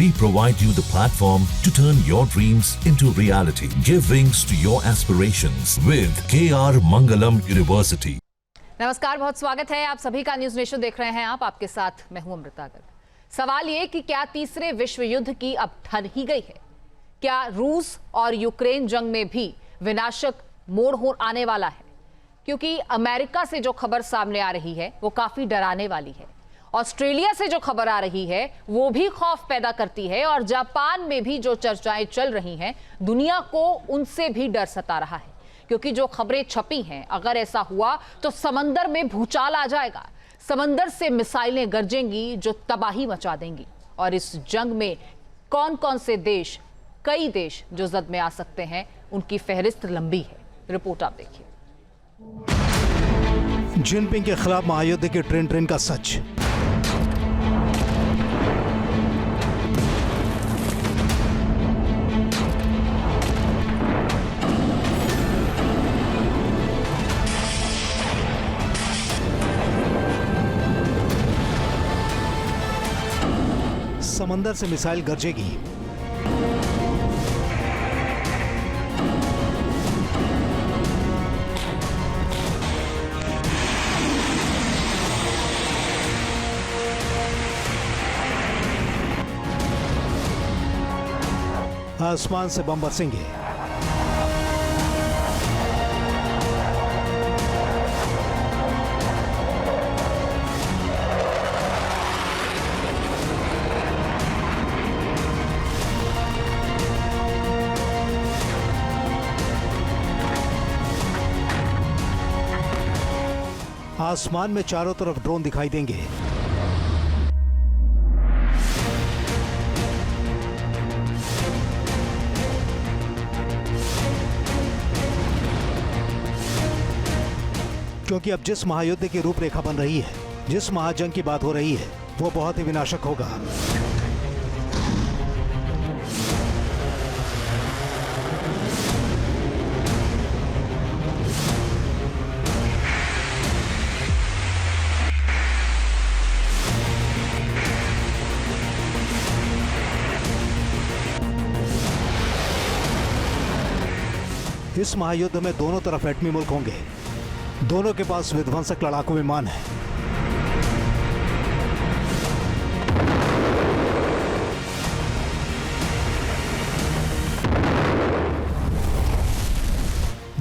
We provide you the platform to turn your dreams into reality. Give wings to your aspirations with KR Mangalam University. नमस्कार, बहुत स्वागत है आप सभी का। न्यूज नेशन देख रहे हैं आप, आपके साथ मैं हूं अमृता गर्ग। सवाल ये कि क्या तीसरे विश्व युद्ध की अब ठन ही गई है? क्या रूस और यूक्रेन जंग में भी विनाशक मोड़ आने वाला है? क्योंकि अमेरिका से जो खबर सामने आ रही है वो काफी डराने वाली है। ऑस्ट्रेलिया से जो खबर आ रही है वो भी खौफ पैदा करती है, और जापान में भी जो चर्चाएं चल रही हैं, दुनिया को उनसे भी डर सता रहा है। क्योंकि जो खबरें छपी हैं, अगर ऐसा हुआ तो समंदर में भूचाल आ जाएगा, समंदर से मिसाइलें गरजेंगी जो तबाही मचा देंगी। और इस जंग में कौन कौन से देश, कई देश जो जद में आ सकते हैं, उनकी फहरिस्त लंबी है। रिपोर्ट आप देखिए। जिनपिंग के खिलाफ महायुद्ध के ट्रेन का सच। समंदर से मिसाइल गरजेगी। आसमान से बम बरसेंगे। आसमान में चारों तरफ ड्रोन दिखाई देंगे। क्योंकि अब जिस महायुद्ध की रूपरेखा बन रही है, जिस महाजंग की बात हो रही है, वो बहुत ही विनाशक होगा। इस महायुद्ध में दोनों तरफ एटमी मुल्क होंगे। दोनों के पास विध्वंसक लड़ाकू विमान है।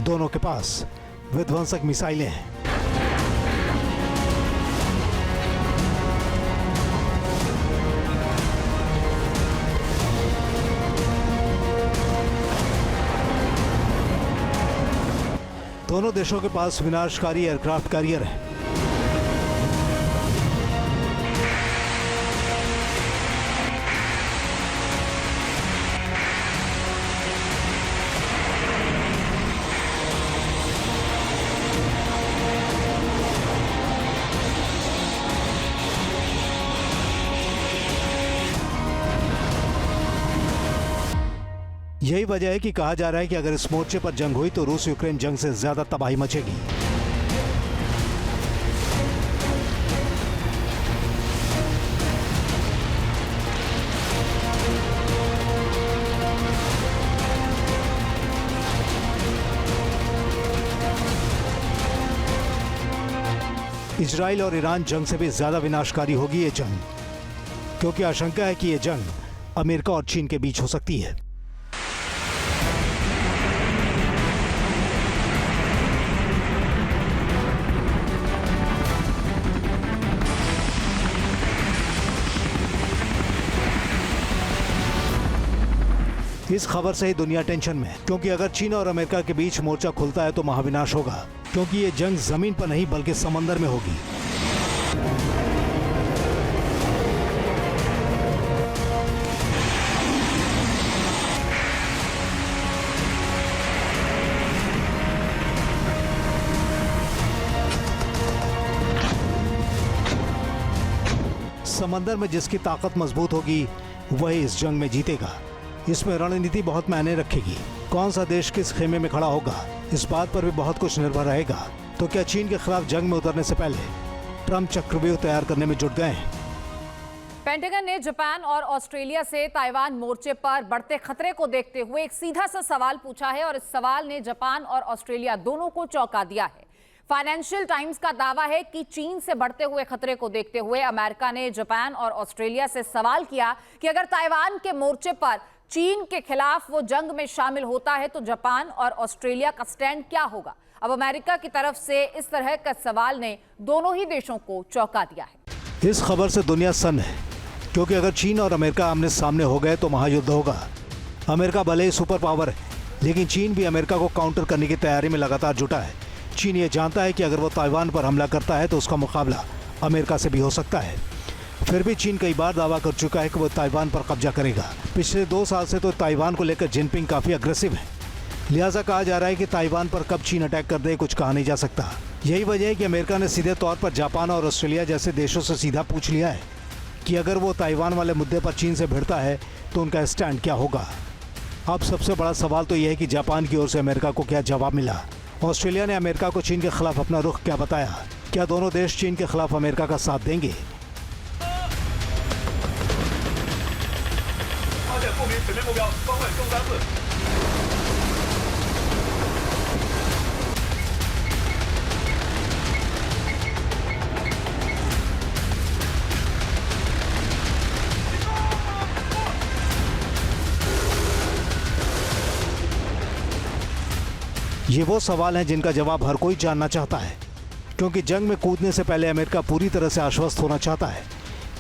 दोनों के पास विध्वंसक मिसाइलें हैं। दोनों देशों के पास विनाशकारी एयरक्राफ्ट कैरियर है। यही वजह है कि कहा जा रहा है कि अगर इस मोर्चे पर जंग हुई तो रूस यूक्रेन जंग से ज्यादा तबाही मचेगी। इजराइल और ईरान जंग से भी ज्यादा विनाशकारी होगी ये जंग, क्योंकि आशंका है कि ये जंग अमेरिका और चीन के बीच हो सकती है। इस खबर से ही दुनिया टेंशन में है, क्योंकि अगर चीन और अमेरिका के बीच मोर्चा खुलता है तो महाविनाश होगा, क्योंकि ये जंग जमीन पर नहीं बल्कि समंदर में होगी। समंदर में जिसकी ताकत मजबूत होगी वही इस जंग में जीतेगा। इसमें रणनीति बहुत मायने रखेगी। कौन सा देश किस खेमे में खड़ा होगा, इस बात पर भी बहुत कुछ निर्भर रहेगा। तो क्या चीन के खिलाफ जंग में उतरने से पहले ट्रंप चक्रव्यूह तैयार करने में जुट गए हैं? पेंटागन ने जापान और ऑस्ट्रेलिया से ताइवान मोर्चे पर बढ़ते खतरे को देखते हुए एक सीधा सा सवाल पूछा है और इस सवाल ने जापान और ऑस्ट्रेलिया दोनों को चौंका दिया है। फाइनेंशियल टाइम्स का दावा है कि चीन से बढ़ते हुए खतरे को देखते हुए अमेरिका ने जापान और ऑस्ट्रेलिया से सवाल किया कि अगर ताइवान के मोर्चे पर चीन के खिलाफ वो जंग में शामिल होता है तो जापान और ऑस्ट्रेलिया का स्टैंड क्या होगा। अब अमेरिका की तरफ से इस तरह का सवाल ने दोनों ही देशों को चौंका दिया है। इस खबर से दुनिया सन्न है, क्योंकि अगर चीन और अमेरिका आमने सामने हो गए तो महायुद्ध होगा। अमेरिका भले ही सुपर पावर है, लेकिन चीन भी अमेरिका को काउंटर करने की तैयारी में लगातार जुटा है। चीन ये जानता है कि अगर वो ताइवान पर हमला करता है तो उसका मुकाबला अमेरिका से भी हो सकता है। फिर भी चीन कई बार दावा कर चुका है कि वो ताइवान पर कब्जा करेगा। पिछले 2 साल से तो ताइवान को लेकर जिनपिंग काफ़ी अग्रेसिव है, लिहाजा कहा जा रहा है कि ताइवान पर कब चीन अटैक कर दे कुछ कहा नहीं जा सकता। यही वजह है कि अमेरिका ने सीधे तौर पर जापान और ऑस्ट्रेलिया जैसे देशों से सीधा पूछ लिया है कि अगर वो ताइवान वाले मुद्दे पर चीन से भिड़ता है तो उनका स्टैंड क्या होगा। अब सबसे बड़ा सवाल तो यह है कि जापान की ओर से अमेरिका को क्या जवाब मिला। ऑस्ट्रेलिया ने अमेरिका को चीन के खिलाफ अपना रुख क्या बताया। क्या दोनों देश चीन के खिलाफ अमेरिका का साथ देंगे। ये वो सवाल हैं जिनका जवाब हर कोई जानना चाहता है, क्योंकि जंग में कूदने से पहले अमेरिका पूरी तरह से आश्वस्त होना चाहता है।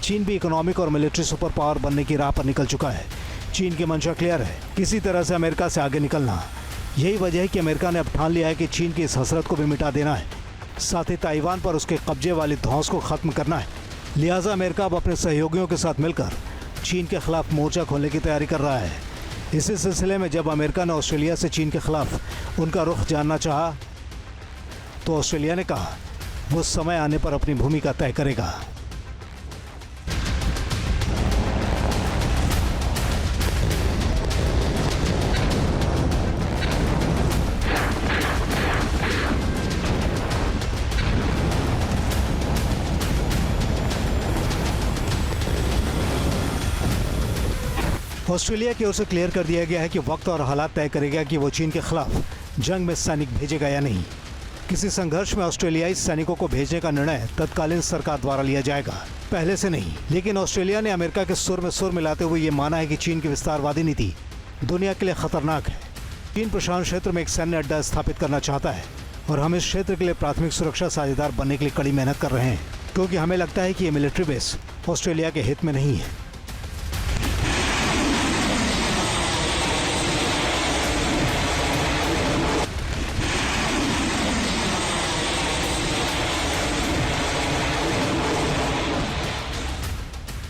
चीन भी इकोनॉमिक और मिलिट्री सुपर पावर बनने की राह पर निकल चुका है। चीन की मंशा क्लियर है, किसी तरह से अमेरिका से आगे निकलना। यही वजह है कि अमेरिका ने अब ठान लिया है कि चीन की इस हसरत को भी मिटा देना है, साथ ही ताइवान पर उसके कब्जे वाली धौंस को खत्म करना है। लिहाजा अमेरिका अब अपने सहयोगियों के साथ मिलकर चीन के खिलाफ मोर्चा खोलने की तैयारी कर रहा है। इसी सिलसिले में जब अमेरिका ने ऑस्ट्रेलिया से चीन के खिलाफ उनका रुख जानना चाहा तो ऑस्ट्रेलिया ने कहा वो समय आने पर अपनी भूमिका तय करेगा। ऑस्ट्रेलिया की ओर से क्लियर कर दिया गया है कि वक्त और हालात तय करेगा कि वो चीन के खिलाफ जंग में सैनिक भेजेगा या नहीं। किसी संघर्ष में ऑस्ट्रेलियाई सैनिकों को भेजने का निर्णय तत्कालीन सरकार द्वारा लिया जाएगा, पहले से नहीं। लेकिन ऑस्ट्रेलिया ने अमेरिका के सुर में सुर मिलाते हुए ये माना है कि चीन की विस्तारवादी नीति दुनिया के लिए खतरनाक है। चीन प्रशांत क्षेत्र में एक सैन्य अड्डा स्थापित करना चाहता है और हम इस क्षेत्र के लिए प्राथमिक सुरक्षा साझेदार बनने के लिए कड़ी मेहनत कर रहे हैं, क्योंकि हमें लगता है कि ये मिलिट्री बेस ऑस्ट्रेलिया के हित में नहीं है।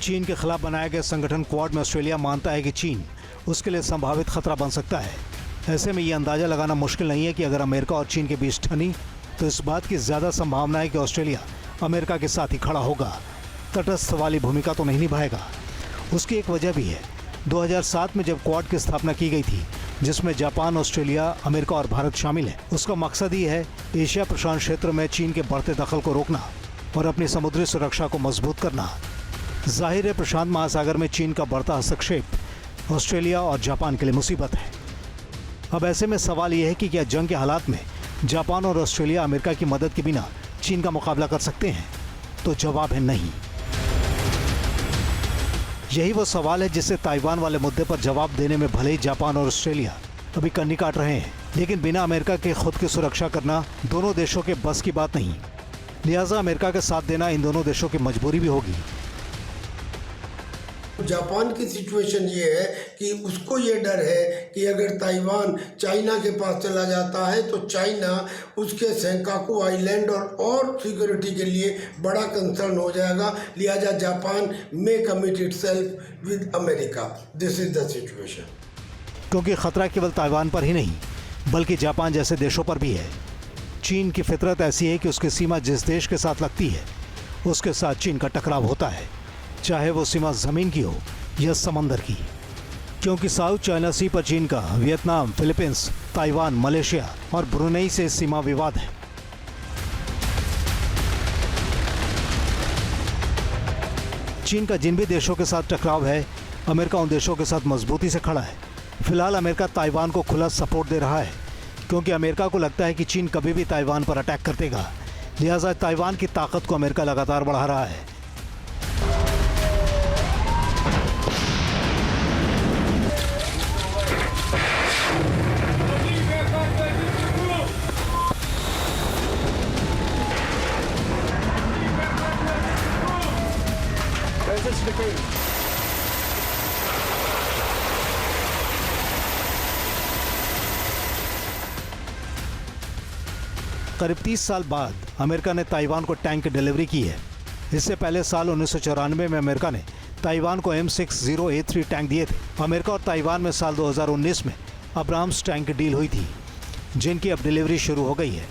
चीन के खिलाफ बनाए गए संगठन क्वाड में ऑस्ट्रेलिया मानता है कि चीन उसके लिए संभावित खतरा बन सकता है। ऐसे में ये अंदाजा लगाना मुश्किल नहीं है कि अगर अमेरिका और चीन के बीच ठनी तो इस बात की ज़्यादा संभावना है कि ऑस्ट्रेलिया अमेरिका के साथ ही खड़ा होगा, तटस्थ वाली भूमिका तो नहीं निभाएगा। उसकी एक वजह भी है। 2007 में जब क्वाड की स्थापना की गई थी, जिसमें जापान, ऑस्ट्रेलिया, अमेरिका और भारत शामिल है, उसका मकसद ही है एशिया प्रशांत क्षेत्र में चीन के बढ़ते दखल को रोकना और अपनी समुद्री सुरक्षा को मजबूत करना। जाहिर है प्रशांत महासागर में चीन का बढ़ता हस्तक्षेप ऑस्ट्रेलिया और जापान के लिए मुसीबत है। अब ऐसे में सवाल यह है कि क्या जंग के हालात में जापान और ऑस्ट्रेलिया अमेरिका की मदद के बिना चीन का मुकाबला कर सकते हैं? तो जवाब है नहीं। यही वो सवाल है जिससे ताइवान वाले मुद्दे पर जवाब देने में भले ही जापान और ऑस्ट्रेलिया अभी कन्नी काट रहे हैं, लेकिन बिना अमेरिका के खुद की सुरक्षा करना दोनों देशों के बस की बात नहीं। लिहाजा अमेरिका के साथ देना इन दोनों देशों की मजबूरी भी होगी। जापान की सिचुएशन ये है कि उसको ये डर है कि अगर ताइवान चाइना के पास चला जाता है तो चाइना उसके सेंकाकू आइलैंड और सिक्योरिटी के लिए बड़ा कंसर्न हो जाएगा। लिहाजा Japan may commit itself with America. This is the situation. क्योंकि खतरा केवल ताइवान पर ही नहीं बल्कि जापान जैसे देशों पर भी है। चीन की फितरत ऐसी है कि उसकी सीमा जिस देश के साथ लगती है उसके साथ चीन का टकराव होता है, चाहे वो सीमा ज़मीन की हो या समंदर की। क्योंकि साउथ चाइना सी पर चीन का वियतनाम, फिलीपींस, ताइवान, मलेशिया और ब्रुनेई से सीमा विवाद है। चीन का जिन भी देशों के साथ टकराव है, अमेरिका उन देशों के साथ मजबूती से खड़ा है। फिलहाल अमेरिका ताइवान को खुला सपोर्ट दे रहा है, क्योंकि अमेरिका को लगता है कि चीन कभी भी ताइवान पर अटैक कर देगा। लिहाजा ताइवान की ताकत को अमेरिका लगातार बढ़ा रहा है। करीब 30 साल बाद अमेरिका ने ताइवान को टैंक की डिलीवरी की है। इससे पहले साल 1994 में अमेरिका ने ताइवान को M60A3 टैंक दिए थे। अमेरिका और ताइवान में साल 2019 में अब्राम्स टैंक की डील हुई थी, जिनकी अब डिलीवरी शुरू हो गई है।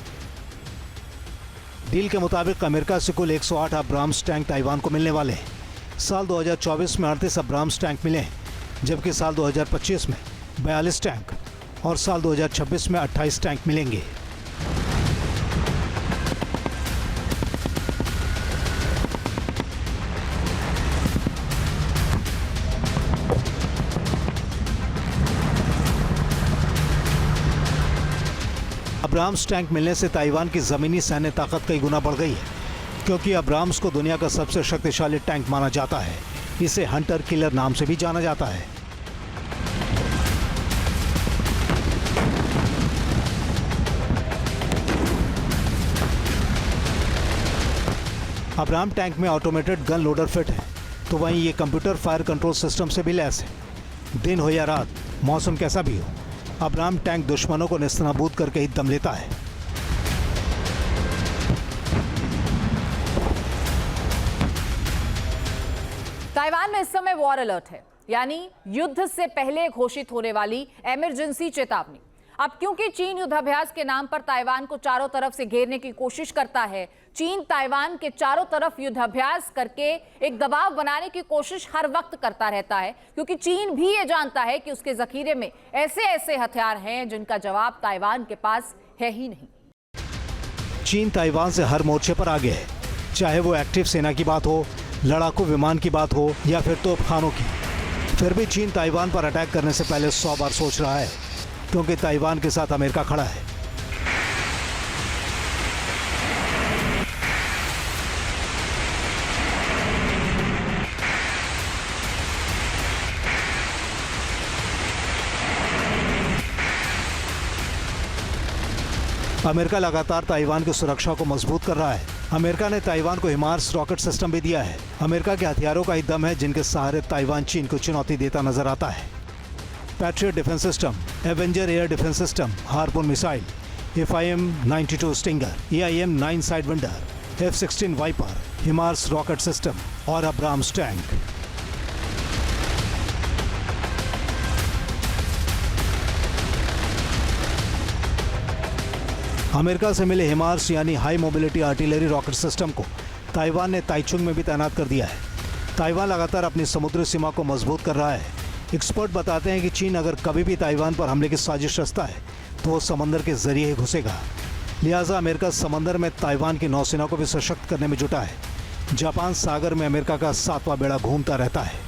डील के मुताबिक अमेरिका से कुल 108 अब्राम्स टैंक ताइवान को मिलने वाले हैं। साल 2024 में 38 अब्राम्स टैंक मिले हैं, जबकि साल 2025 में 42 टैंक और साल 2026 में 28 टैंक मिलेंगे। अब्राम्स टैंक मिलने से ताइवान की ज़मीनी सैन्य ताकत कई गुना बढ़ गई है, क्योंकि अब्राम्स को दुनिया का सबसे शक्तिशाली टैंक माना जाता है। इसे हंटर किलर नाम से भी जाना जाता है। अब्राम टैंक में ऑटोमेटेड गन लोडर फिट है, तो वहीं ये कंप्यूटर फायर कंट्रोल सिस्टम से भी लैस है। दिन हो या रात, मौसम कैसा भी हो, अब्राम टैंक दुश्मनों को नेस्तनाबूद करके ही दम लेता है। ताइवान में इस समय वॉर अलर्ट है, यानी युद्ध से पहले घोषित होने वाली इमरजेंसी चेतावनी। अब क्योंकि चीन युद्धाभ्यास के नाम पर ताइवान को चारों तरफ से घेरने की कोशिश करता है, चीन ताइवान के चारों तरफ युद्धाभ्यास करके एक दबाव बनाने की कोशिश हर वक्त करता रहता है, क्योंकि चीन भी ये जानता है कि उसके जखीरे में ऐसे ऐसे हथियार हैं जिनका जवाब ताइवान के पास है ही नहीं। चीन ताइवान से हर मोर्चे पर आगे है, चाहे वो एक्टिव सेना की बात हो, लड़ाकू विमान की बात हो या फिर तोपखानों की। फिर भी चीन ताइवान पर अटैक करने से पहले 100 बार सोच रहा है, क्योंकि ताइवान के साथ अमेरिका खड़ा है। अमेरिका लगातार ताइवान की सुरक्षा को मजबूत कर रहा है। अमेरिका ने ताइवान को हिमार्स रॉकेट सिस्टम भी दिया है। अमेरिका के हथियारों का ही दम है, जिनके सहारे ताइवान चीन को चुनौती देता नजर आता है। Patriot defence system, Avenger air defence system, Harpoon missile, FIM-92 Stinger, AIM-9 Sidewinder, F-16 Viper, HIMARS rocket system और अब्राम्स टैंक। अमेरिका से मिले हिमार्स यानी high mobility artillery rocket system को ताइवान ने ताइचुंग में भी तैनात कर दिया है। ताइवान लगातार अपनी समुद्री सीमा को मजबूत कर रहा है। एक्सपर्ट बताते हैं कि चीन अगर कभी भी ताइवान पर हमले की साजिश रचता है तो वो समंदर के जरिए ही घुसेगा। लिहाजा अमेरिका समंदर में ताइवान की नौसेना को भी सशक्त करने में जुटा है। जापान सागर में अमेरिका का 7वां बेड़ा घूमता रहता है।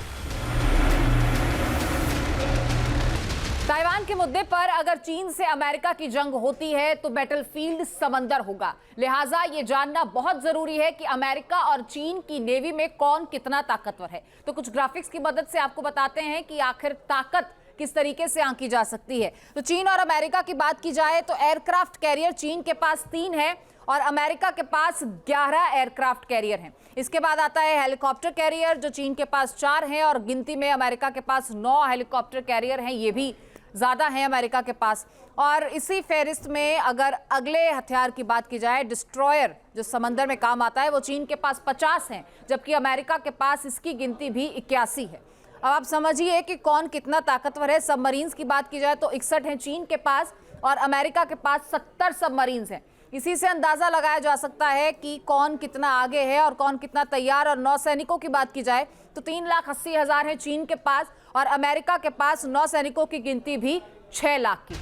ताइवान के मुद्दे पर अगर चीन से अमेरिका की जंग होती है तो बैटलफील्ड समंदर होगा। लिहाजा ये जानना बहुत जरूरी है कि अमेरिका और चीन की नेवी में कौन कितना ताकतवर है। तो कुछ ग्राफिक्स की मदद से आपको बताते हैं कि आखिर ताकत किस तरीके से आंकी जा सकती है। तो चीन और अमेरिका की बात की जाए तो एयरक्राफ्ट कैरियर चीन के पास 3 है और अमेरिका के पास 11 एयरक्राफ्ट कैरियर हैं। इसके बाद आता है हेलीकॉप्टर कैरियर, जो चीन के पास 4 हैं और गिनती में अमेरिका के पास 9 हेलीकॉप्टर कैरियर हैं, ये भी ज्यादा है अमेरिका के पास। और इसी फहरिस्त में अगर अगले हथियार की बात की जाए, डिस्ट्रॉयर जो समंदर में काम आता है, वो चीन के पास 50 हैं, जबकि अमेरिका के पास इसकी गिनती भी 81 है। अब आप समझिए कि कौन कितना ताकतवर है। सबमरीन्स की बात की जाए तो 61 हैं चीन के पास और अमेरिका के पास 70 सबमरीन्स हैं। इसी से अंदाजा लगाया जा सकता है कि कौन कितना आगे है और कौन कितना तैयार। और नौसैनिकों की बात की जाए तो 3,80,000 है चीन के पास और अमेरिका के पास नौसैनिकों की गिनती भी 6 लाख की।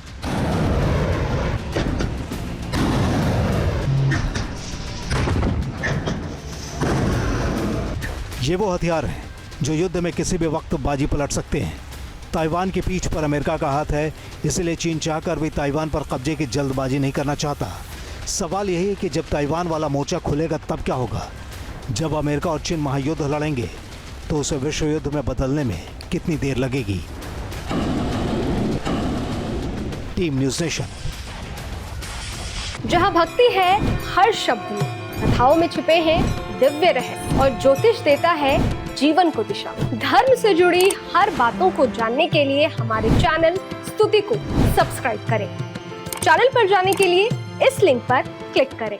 ये वो हथियार हैं जो युद्ध में किसी भी वक्त बाजी पलट सकते हैं। ताइवान की पीठ पर अमेरिका का हाथ है, इसलिए चीन चाहकर भी ताइवान पर कब्जे की जल्दबाजी नहीं करना चाहता। सवाल यही है कि जब ताइवान वाला मोर्चा खुलेगा तब क्या होगा? जब अमेरिका और चीन महायुद्ध लड़ेंगे तो उसे विश्व युद्ध में बदलने में कितनी देर लगेगी? Team news nation. जहां भक्ति है हर शब्द में, कथाओं में छिपे हैं दिव्य रहस्य और ज्योतिष देता है जीवन को दिशा। धर्म से जुड़ी हर बातों को जानने के लिए हमारे चैनल स्तुति को सब्सक्राइब करें। चैनल पर जाने के लिए इस लिंक पर क्लिक करें।